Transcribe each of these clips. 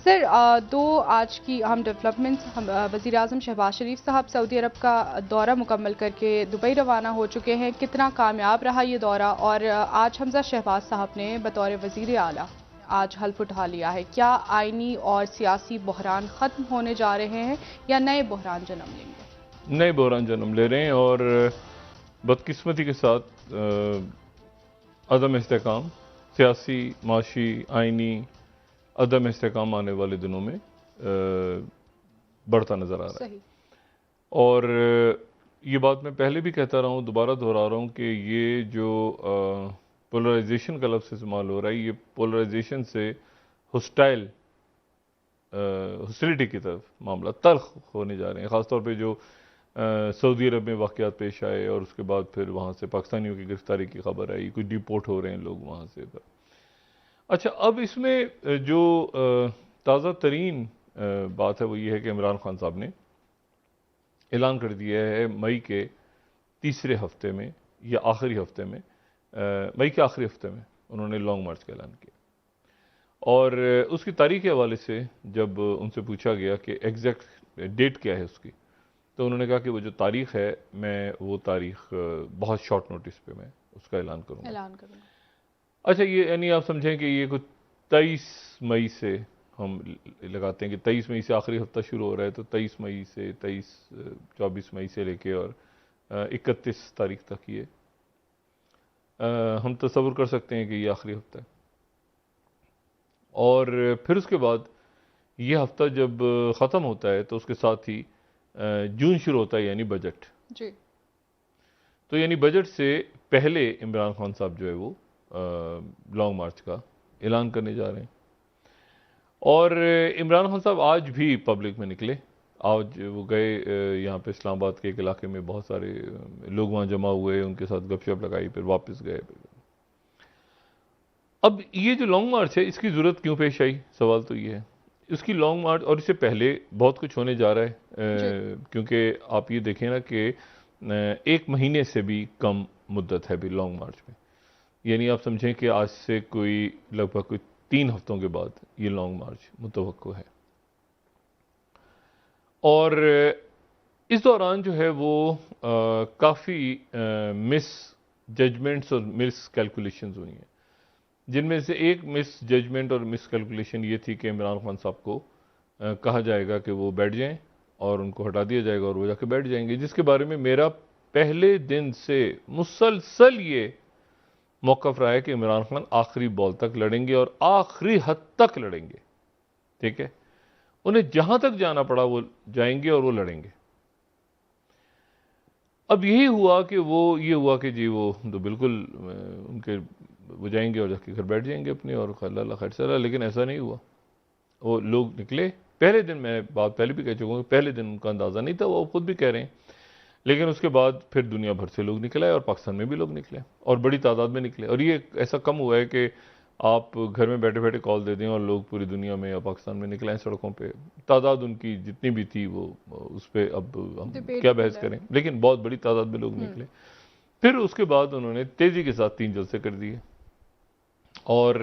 Sir, दो आज की अहम डेवलपमेंट्स, हम वज़ीर आज़म शहबाज शरीफ साहब सऊदी अरब का दौरा मुकम्मल करके दुबई रवाना हो चुके हैं। कितना कामयाब रहा ये दौरा? और आज हमजा शहबाज साहब ने बतौर वज़ीर आला आज हल्फ उठा लिया है। क्या आइनी और सियासी बहरान ख़त्म होने जा रहे हैं या नए बहरान जन्म लेंगे? नए बहरान जन्म ले रहे हैं और बदकिस्मती के साथ अदम इस्तेकाम, सियासी, माशी, आइनी अदम इस्तेकाम आने वाले दिनों में बढ़ता नज़र आ रहा है। सही। और ये बात मैं पहले भी कहता रहा हूँ, दोबारा दोहरा रहा हूँ कि ये जो पोलराइजेशन का लफ्ज़ इस्तेमाल हो रहा है, ये पोलराइजेशन से हॉस्टाइल हॉस्टिलिटी की तरफ मामला तल्ख होने जा रहे हैं। ख़ासतौर पे जो सऊदी अरब में वाक़यात पेश आए और उसके बाद फिर वहाँ से पाकिस्तानियों की गिरफ्तारी की खबर आई, कुछ डिपोर्ट हो रहे हैं लोग वहाँ से। अच्छा, अब इसमें जो ताज़ा तरीन बात है वो ये है कि इमरान खान साहब ने ऐलान कर दिया है मई के तीसरे हफ्ते में या आखिरी हफ्ते में, मई के आखिरी हफ्ते में उन्होंने लॉन्ग मार्च का ऐलान किया। और उसकी तारीख के हवाले से जब उनसे पूछा गया कि एग्जैक्ट डेट क्या है उसकी, तो उन्होंने कहा कि वो जो तारीख है, मैं वो तारीख बहुत शॉर्ट नोटिस पे मैं उसका ऐलान करूँगा। अच्छा, ये यानी आप समझें कि ये कुछ 23 मई से हम लगाते हैं कि 23 मई से आखिरी हफ्ता शुरू हो रहा है, तो 23 मई से 24 मई से लेके और 31 तारीख तक ये हम तसव्वुर कर सकते हैं कि ये आखिरी हफ्ता है। और फिर उसके बाद ये हफ्ता जब ख़त्म होता है तो उसके साथ ही जून शुरू होता है, यानी बजट जी। तो यानी बजट से पहले इमरान खान साहब जो है वो लॉन्ग मार्च का ऐलान करने जा रहे हैं। और इमरान खान साहब आज भी पब्लिक में निकले। आज वो गए यहाँ पे इस्लामाबाद के एक इलाके में, बहुत सारे लोग वहाँ जमा हुए, उनके साथ गपशप लगाई, फिर वापस गए। अब ये जो लॉन्ग मार्च है, इसकी ज़रूरत क्यों पेश आई, सवाल तो ये है। इसकी लॉन्ग मार्च, और इससे पहले बहुत कुछ होने जा रहा है, क्योंकि आप ये देखें ना कि 1 महीने से भी कम मुद्दत है अभी लॉन्ग मार्च में। यानी आप समझें कि आज से कोई लगभग कोई 3 हफ्तों के बाद ये लॉन्ग मार्च मुतवक्को है। और इस दौरान जो है वो काफ़ी मिस जजमेंट्स और मिस कैलकुलेशंस हुई हैं, जिनमें से एक मिस जजमेंट और मिस कैलकुलेशन ये थी कि इमरान खान साहब को कहा जाएगा कि वो बैठ जाएं और उनको हटा दिया जाएगा और वो जाके बैठ जाएंगे, जिसके बारे में मेरा पहले दिन से मुसलसल ये मौक़िफ़ रहा है कि इमरान खान आखिरी बॉल तक लड़ेंगे और आखिरी हद तक लड़ेंगे। ठीक है, उन्हें जहां तक जाना पड़ा वो जाएंगे और वो लड़ेंगे। अब यही हुआ कि जी वो तो बिल्कुल उनके वो जाएंगे और जाके घर बैठ जाएंगे अपने और अल्लाह खैर चला, लेकिन ऐसा नहीं हुआ। वो लोग निकले पहले दिन, मैं बात पहले भी कह चुका हूँ, पहले दिन उनका अंदाज़ा नहीं था, वो खुद भी कह रहे हैं, लेकिन उसके बाद फिर दुनिया भर से लोग निकले और पाकिस्तान में भी लोग निकले और बड़ी तादाद में निकले। और ये ऐसा कम हुआ है कि आप घर में बैठे बैठे कॉल दे दें और लोग पूरी दुनिया में या पाकिस्तान में निकले हैं सड़कों पे। तादाद उनकी जितनी भी थी वो उस पर अब हम क्या बहस करें, लेकिन बहुत बड़ी तादाद में लोग निकले। फिर उसके बाद उन्होंने तेज़ी के साथ 3 जलसे कर दिए और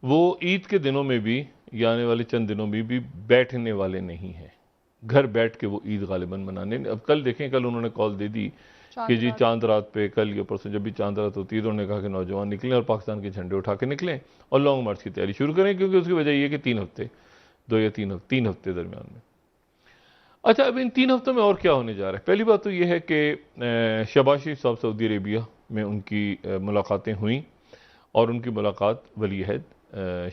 वो ईद के दिनों में भी या आने वाले चंद दिनों में भी बैठने वाले नहीं हैं। घर बैठ के वो ईद गालिबन मनाने। अब कल देखें, कल उन्होंने कॉल दे दी कि जी चांद रात पे, कल या परसों जब भी चांद रात होती है, तो उन्होंने कहा कि नौजवान निकलें और पाकिस्तान के झंडे उठा के निकलें और लॉन्ग मार्च की तैयारी शुरू करें, क्योंकि उसकी वजह यह कि 3 हफ्ते, 2 या 3 हफ्ते दरमियान में। अच्छा, अब इन 3 हफ्तों में और क्या होने जा रहा है? पहली बात तो यह है कि शहबाज शरीफ साहब सऊदी अरेबिया में उनकी मुलाकातें हुई और उनकी मुलाकात वली अहद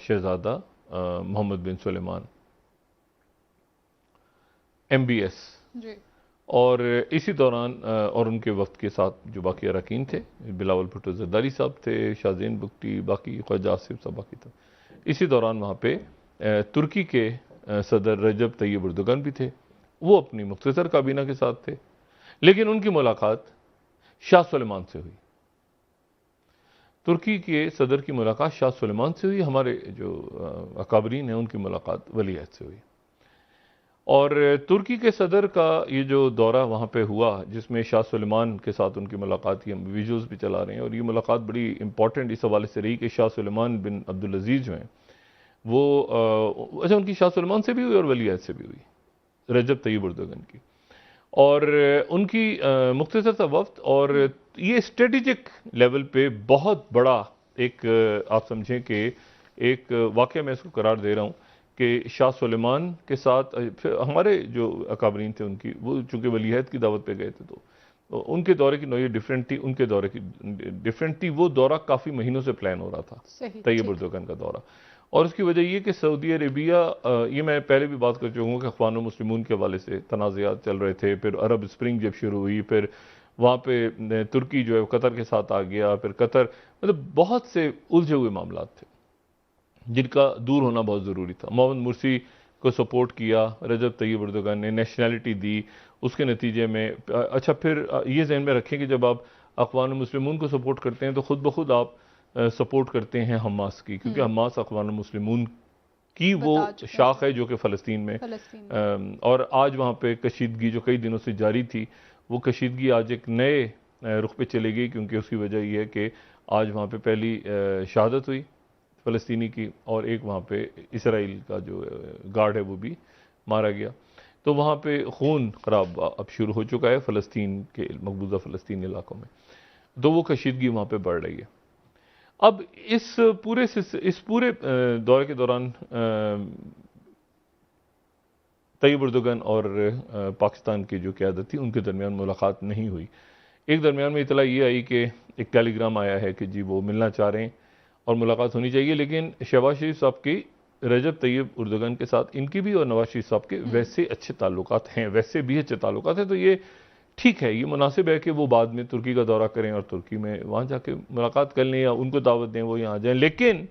शहजादा मोहम्मद बिन सुलेमान MBS जी। और इसी दौरान और उनके वक्त के साथ जो बाकी अरकान थे, बिलावल भुट्टो जरदारी साहब थे, शाहज़ेन बुगटी, बाकी ख्वाजा आसिफ साहब बाकी था। इसी दौरान वहाँ पे तुर्की के सदर रजब तैयब एर्दोगन भी थे, वो अपनी मुख्तसर काबीना के साथ थे, लेकिन उनकी मुलाकात शाह सुलेमान से हुई। तुर्की के सदर की मुलाकात शाह सुलेमान से हुई, हमारे जो अकाबरीन हैं उनकी मुलाकात वली अहद से हुई। और तुर्की के सदर का ये जो दौरा वहाँ पे हुआ, जिसमें शाह सुलेमान के साथ उनकी मुलाकात की, हम वीडियोज़ भी चला रहे हैं, और ये मुलाकात बड़ी इंपॉर्टेंट इस हवाले से रही कि शाह सुलेमान बिन अब्दुल अजीज़ जो हैं वो अच्छा उनकी शाह सुलेमान से भी हुई और वली अहद से भी हुई, रजब तैयब उर्दुगन की, और उनकी मुख्तसर सा वफ्द, और ये स्ट्रेटेजिक लेवल पे बहुत बड़ा एक आप समझें कि एक वाक़या मैं इसको करार दे रहा हूँ कि शाह सुलेमान के साथ फिर हमारे जो अकाबरीन थे उनकी, वो चूँकि वली अहद की दावत पे गए थे तो उनके दौरे की नौयत डिफरेंट थी, उनके दौरे की डिफरेंट थी। वो दौरा काफ़ी महीनों से प्लान हो रहा था, तैयब उर्दुगन का दौरा, और उसकी वजह ये कि सऊदी अरेबिया, ये मैं पहले भी बात कर चुका हूँ कि अख़वान मुस्लिमून के हवाले से तनाज़ात चल रहे थे, फिर अरब स्प्रिंग जब शुरू हुई, फिर वहाँ पे तुर्की जो है कतर के साथ आ गया, फिर कतर, मतलब बहुत से उलझे हुए मामला थे जिनका दूर होना बहुत ज़रूरी था। मोहम्मद मुर्सी को सपोर्ट किया रजब तैयब उर्दुगन ने, नेशनैलिटी दी, उसके नतीजे में अच्छा फिर ये जहन में रखें कि जब आप अख़वान मुस्लिमून को सपोर्ट करते हैं तो ख़ुद ब खुद आप सपोर्ट करते हैं हमास की, क्योंकि हमास अख़वान मुस्लिमून की वो शाख है जो कि फ़लस्तीन में और आज वहाँ पे कशीदगी जो कई दिनों से जारी थी, वो कशीदगी आज एक नए रुख पे चली गई, क्योंकि उसकी वजह यह है कि आज वहाँ पे पहली शहादत हुई फ़लस्तीनी की, और एक वहाँ पे इसराइल का जो गार्ड है वो भी मारा गया। तो वहाँ पे खून खराब अब शुरू हो चुका है फ़लस्तीन के मकबूजा फ़लस्तीनी इलाकों में, तो वो कशीदगी वहाँ पे बढ़ रही है। अब इस पूरे दौरे के दौरान तैयब उर्दुगन और पाकिस्तान की जो क़यादत थी उनके दरमियान मुलाकात नहीं हुई। एक दरमियान में इतला ये आई कि एक टेलीग्राम आया है कि जी वो मिलना चाह रहे हैं और मुलाकात होनी चाहिए, लेकिन शहबाज शरीफ साहब की रजब तैयब उर्दुगन के साथ इनकी भी और नवाज शरीफ साहब के वैसे अच्छे ताल्लुकात हैं, वैसे भी अच्छे ताल्लुकात हैं, तो ये ठीक है, ये मुनासिब है कि वो बाद में तुर्की का दौरा करें और तुर्की में वहाँ जाके मुलाकात कर लें या उनको दावत दें, वो यहाँ आ जाएँ। लेकिन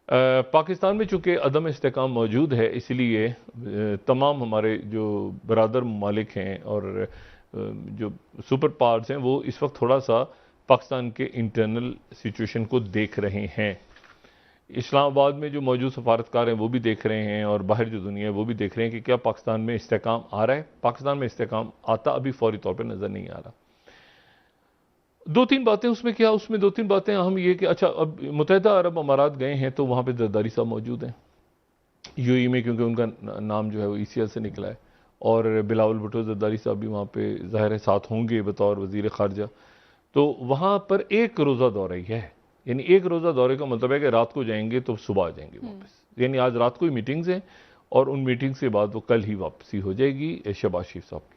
पाकिस्तान में चूँकि अदम इस्तेकाम मौजूद है, इसलिए तमाम हमारे जो बरादर ममालिक हैं और जो सुपर पावर्स हैं, वो इस वक्त थोड़ा सा पाकिस्तान के इंटरनल सिचुएशन को देख रहे हैं। इस्लामाबाद में जो मौजूद सफारतकार हैं वो भी देख रहे हैं, और बाहर जो दुनिया है वो भी देख रहे हैं कि क्या पाकिस्तान में इस्तेकाम आ रहा है। पाकिस्तान में इस्तेकाम आता अभी फौरी तौर पर नज़र नहीं आ रहा। दो तीन बातें उसमें क्या, उसमें दो तीन बातें अहम ये कि अच्छा अब मुत्तहिदा अरब अमारात गए हैं तो वहाँ पे जरदारी साहब मौजूद हैं यूएई में, क्योंकि उनका नाम जो है वो ईसीएल से निकला है, और बिलावल भुट्टो जरदारी साहब भी वहाँ पे ज़ाहिर है साथ होंगे बतौर वज़ीर ख़ारजा। तो वहाँ पर एक रोज़ा दौरा ही है, यानी एक रोज़ा दौरे का मतलब है कि रात को जाएंगे तो सुबह आ जाएंगे वापस, यानी आज रात को ही मीटिंग्स हैं और उन मीटिंग्स के बाद वो कल ही वापसी हो जाएगी शहबाज शरीफ साहब की।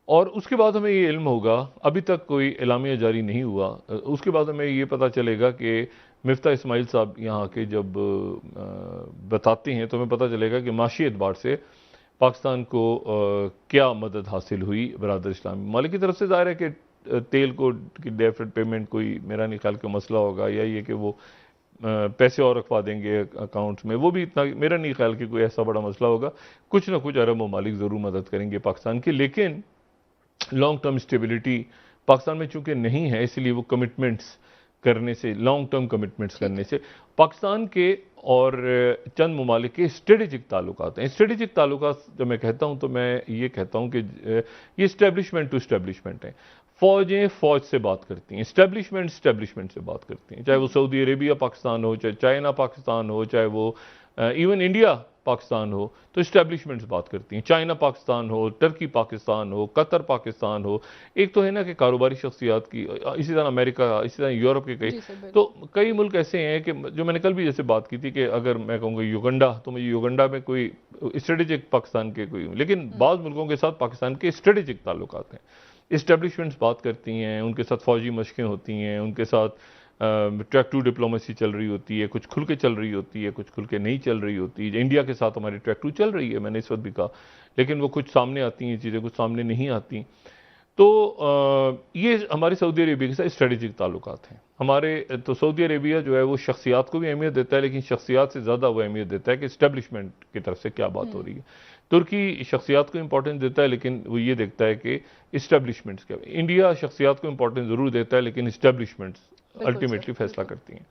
और उसके बाद हमें ये इल्म होगा, अभी तक कोई एलामिया जारी नहीं हुआ, उसके बाद हमें ये पता चलेगा कि मिफ्ता इस्माइल साहब यहाँ के जब बताते हैं तो हमें पता चलेगा कि माशी एतबार से पाकिस्तान को क्या मदद हासिल हुई बरादर इस्लामी ममालिक की तरफ से। ज़ाहिर है कि तेल को की डेफर्ड पेमेंट कोई मेरा नहीं ख्याल का मसला होगा, या ये कि वो पैसे और रखवा देंगे अकाउंट्स में, वो भी इतना मेरा नहीं ख्याल कि कोई ऐसा बड़ा मसला होगा। कुछ ना कुछ अरब ममालिक ज़रूर मदद करेंगे पाकिस्तान की, लेकिन लॉन्ग टर्म स्टेबिलिटी पाकिस्तान में चूंकि नहीं है, इसलिए वो कमिटमेंट्स करने से, लॉन्ग टर्म कमिटमेंट्स करने से पाकिस्तान के और चंद ममालिक के स्ट्रेटेजिक ताल्लुकात हैं। स्ट्रेटेजिक ताल्लुकात जब मैं कहता हूं तो मैं ये कहता हूं कि ये इस्टेब्लिशमेंट टू इस्टेब्लिशमेंट है। फौजें फौज से बात करती हैं, इस्टेब्लिशमेंट से बात करती हैं, चाहे वो सऊदी अरेबिया पाकिस्तान हो, चाहे चाइना पाकिस्तान हो, चाहे वो इवन इंडिया पाकिस्तान हो, तो इस्टेब्लिशमेंट्स बात करती हैं। चाइना पाकिस्तान हो, टर्की पाकिस्तान हो, कतर पाकिस्तान हो, एक तो है ना कि कारोबारी शख्सियात की, इसी तरह अमेरिका, इसी तरह यूरोप के कई, तो कई मुल्क ऐसे हैं कि जो मैंने कल भी जैसे बात की थी कि अगर मैं कहूँगा युगंडा, तो मुझे युगंडा में कोई स्ट्रेटेजिक पाकिस्तान के कोई, लेकिन बाज़ मुल्कों के साथ पाकिस्तान के स्ट्रेटेजिक ताल्लुकात हैं। इस्टेब्लिशमेंट्स बात करती हैं, उनके साथ फौजी मशकें होती हैं, उनके साथ ट्रैक टू डिप्लोमेसी चल रही होती है, कुछ खुल के चल रही होती है, कुछ खुल के नहीं चल रही होती है। इंडिया के साथ हमारी ट्रैक टू चल रही है, मैंने इस वक्त भी कहा, लेकिन वो कुछ सामने आती हैं चीज़ें, कुछ सामने नहीं आती। तो ये हमारे सऊदी अरेबिया के साथ स्ट्रेटेजिक ताल्लुकात हैं हमारे। तो सऊदी अरेबिया जो है वो शख्सियात को भी अहमियत देता है, लेकिन शख्सियात से ज़्यादा वो अहमियत देता है कि इस्टेब्लिशमेंट की तरफ से क्या बात हो रही है। तुर्की शख्सियात को इंपॉर्टेंस देता है, लेकिन वो ये देखता है कि इस्टेब्लिशमेंट्स क्या। इंडिया शख्सियात को इंपॉर्टेंस ज़रूर देता है, लेकिन इस्टेब्लिशमेंट्स अल्टीमेटली फैसला करती हैं।